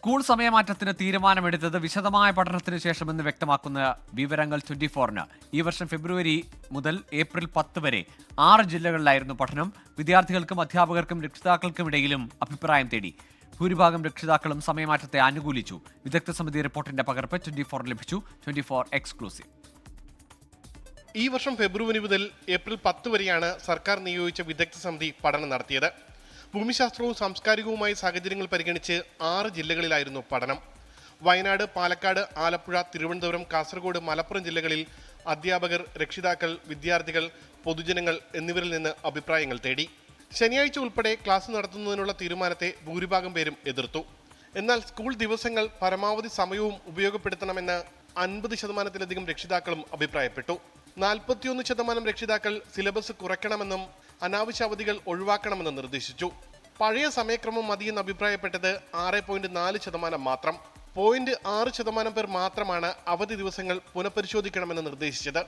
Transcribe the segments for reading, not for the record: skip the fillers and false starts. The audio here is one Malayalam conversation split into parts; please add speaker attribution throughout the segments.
Speaker 1: സ്കൂൾ സമയമാറ്റത്തിന് തീരുമാനമെടുത്തത് വിശദമായ പഠനത്തിന് ശേഷമെന്ന് വ്യക്തമാക്കുന്ന വിവരങ്ങൾ 24-ന്. ഈ വർഷം ഫെബ്രുവരി മുതൽ ഏപ്രിൽ 10 വരെ 6 ജില്ലകളിലായിരുന്നു പഠനം. വിദ്യാർത്ഥികൾക്കും അധ്യാപകർക്കും രക്ഷിതാക്കൾക്കുമിടയിലും അഭിപ്രായം തേടി. ഭൂരിഭാഗം രക്ഷിതാക്കളും സമയമാറ്റത്തെ അനുകൂലിച്ചു. വിദഗ്ധ സമിതി റിപ്പോർട്ടിന്റെ പകർപ്പ് 24 ലഭിച്ചു. 24 എക്സ്ക്ലൂസീവ്.
Speaker 2: ഈ വർഷം ഫെബ്രുവരി മുതൽ ഏപ്രിൽ 10 വരെയാണ് സർക്കാർ നിയോഗിച്ച വിദഗ്ധ സമിതി പഠനം നടത്തിയത്. ഭൂമിശാസ്ത്രവും സാംസ്കാരികവുമായ സാഹചര്യങ്ങൾ പരിഗണിച്ച് 6 ജില്ലകളിലായിരുന്നു പഠനം. വയനാട്, പാലക്കാട്, ആലപ്പുഴ, തിരുവനന്തപുരം, കാസർഗോഡ്, മലപ്പുറം ജില്ലകളിൽ അധ്യാപകർ, രക്ഷിതാക്കൾ, വിദ്യാർത്ഥികൾ, പൊതുജനങ്ങൾ എന്നിവരിൽ നിന്ന് അഭിപ്രായങ്ങൾ തേടി. ശനിയാഴ്ച ഉൾപ്പെടെ ക്ലാസ് നടത്തുന്നതിനുള്ള തീരുമാനത്തെ ഭൂരിഭാഗം പേരും എതിർത്തു. എന്നാൽ സ്കൂൾ ദിവസങ്ങൾ പരമാവധി സമയവും ഉപയോഗപ്പെടുത്തണമെന്ന് 50% രക്ഷിതാക്കളും അഭിപ്രായപ്പെട്ടു. 41% രക്ഷിതാക്കൾ സിലബസ് കുറയ്ക്കണമെന്നും അനാവശ്യ അവധികൾ ഒഴിവാക്കണമെന്നും നിർദ്ദേശിച്ചു. പഴയ സമയക്രമം മതിയെന്ന് അഭിപ്രായപ്പെട്ടത് 6.4% മാത്രം. 0.6% പേർ മാത്രമാണ് അവധി ദിവസങ്ങൾ പുനഃപരിശോധിക്കണമെന്ന് നിർദ്ദേശിച്ചത്.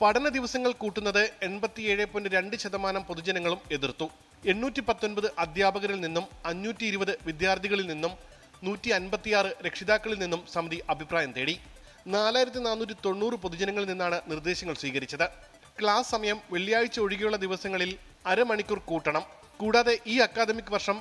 Speaker 2: പഠന ദിവസങ്ങൾ കൂട്ടുന്നത് 87.2% പൊതുജനങ്ങളും എതിർത്തു. 819 അധ്യാപകരിൽ നിന്നും 520 വിദ്യാർത്ഥികളിൽ നിന്നും 156 രക്ഷിതാക്കളിൽ നിന്നും സമിതി അഭിപ്രായം തേടി. 4490 പൊതുജനങ്ങളിൽ നിന്നാണ് നിർദ്ദേശങ്ങൾ സ്വീകരിച്ചത്. ക്ലാസ് സമയം വെള്ളിയാഴ്ച ഒഴികെയുള്ള ദിവസങ്ങളിൽ അരമണിക്കൂർ കൂട്ടണം. കൂടാതെ ഈ അക്കാദമിക് വർഷം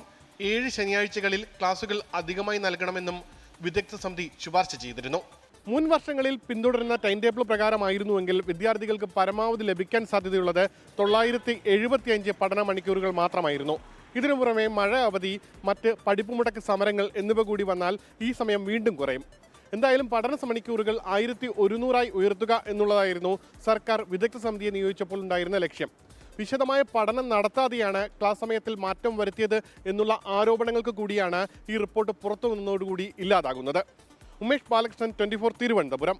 Speaker 2: 7 ശനിയാഴ്ചകളിൽ ക്ലാസുകൾ അധികമായി നൽകണമെന്നും വിദഗ്ധ സമിതി ശുപാർശ ചെയ്തിരുന്നു. മുൻ വർഷങ്ങളിൽ പിന്തുടരുന്ന ടൈം ടേബിൾ പ്രകാരമായിരുന്നുവെങ്കിൽ വിദ്യാർത്ഥികൾക്ക് പരമാവധി ലഭിക്കാൻ സാധ്യതയുള്ളത് 975 പഠന മണിക്കൂറുകൾ മാത്രമായിരുന്നു. ഇതിനു പുറമെ മഴ അവധി, മറ്റ് പഠിപ്പുമുടക്ക് സമരങ്ങൾ എന്നിവ കൂടി വന്നാൽ ഈ സമയം വീണ്ടും കുറയും. എന്തായാലും പഠന മണിക്കൂറുകൾ 1100 ഉയർത്തുക എന്നുള്ളതായിരുന്നു സർക്കാർ വിദഗ്ധ സമിതിയെ നിയോഗിച്ചപ്പോൾ ഉണ്ടായിരുന്ന ലക്ഷ്യം. വിശദമായ പഠനം നടത്താതെയാണ് ക്ലാസ് സമയത്തിൽ മാറ്റം വരുത്തിയത് എന്നുള്ള ആരോപണങ്ങൾക്ക് കൂടിയാണ് ഈ റിപ്പോർട്ട് പുറത്തു വന്നതോടുകൂടി ഇല്ലാതാകുന്നത്. ഉമേഷ് ബാലകൃഷ്ണൻ, 24 തിരുവനന്തപുരം.